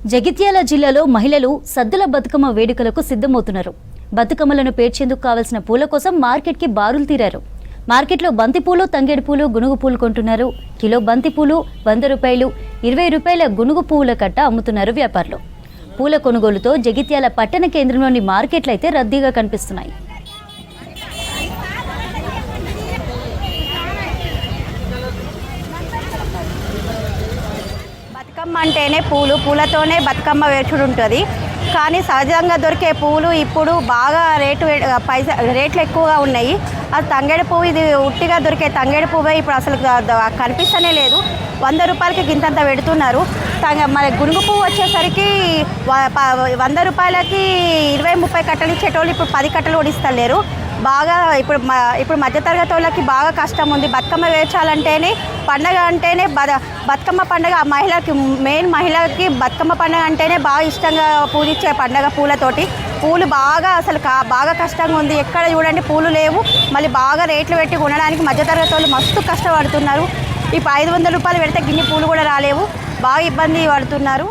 జగిత్యాల జిల్లాలో మహిళలు సద్దుల బతుకమ్మ వేడుకలకు సిద్ధమవుతున్నారు. బతుకమ్మలను పేర్చేందుకు కావలసిన పూల కోసం మార్కెట్కి బారులు తీరారు. మార్కెట్లో బంతిపూలు, తంగేడు పూలు, గునుగు పూలు కొంటున్నారు. కిలో బంతిపూలు 100 రూపాయలు, 20 రూపాయల గునుగు పువ్వుల కట్ట అమ్ముతున్నారు వ్యాపారులు. పూల కొనుగోలుతో జగిత్యాల పట్టణ కేంద్రంలోని మార్కెట్లు అయితే రద్దీగా కనిపిస్తున్నాయి. బతుకమ్మ అంటేనే పూలతోనే బతుకమ్మ వేర్చుడు ఉంటుంది. కానీ సహజంగా దొరికే పూలు ఇప్పుడు బాగా రేట్లు ఎక్కువగా ఉన్నాయి. అది తంగేడు పువ్వు, ఇది ఉట్టిగా దొరికే తంగేడు పువ్వే ఇప్పుడు అసలు కనిపిస్తూనే లేదు. 100 రూపాయలకి గింతంత పెడుతున్నారు. మరి గునుగు పువ్వు వచ్చేసరికి 100 రూపాయలకి 20-30 కట్టలు ఇచ్చేటోళ్ళు ఇప్పుడు 10 కట్టలు కూడా ఇస్తలేరు. బాగా ఇప్పుడు మధ్యతరగతి వాళ్ళకి బాగా కష్టం ఉంది. బతుకమ్మ వేర్చాలంటేనే పండగ అంటేనే బతుకమ్మ పండగ మహిళకి బతుకమ్మ పండగ అంటేనే బాగా ఇష్టంగా పూజించే పండగ. పూలు బాగా అసలు బాగా కష్టంగా ఉంది. ఎక్కడ చూడండి పూలు లేవు. మళ్ళీ బాగా రేట్లు పెట్టి కొనడానికి మధ్యతరగతి వాళ్ళు మస్తు కష్టపడుతున్నారు. ఇప్పుడు 500 రూపాయలు పెడితే గిన్నె పూలు కూడా రాలేవు. బాగా ఇబ్బంది పడుతున్నారు.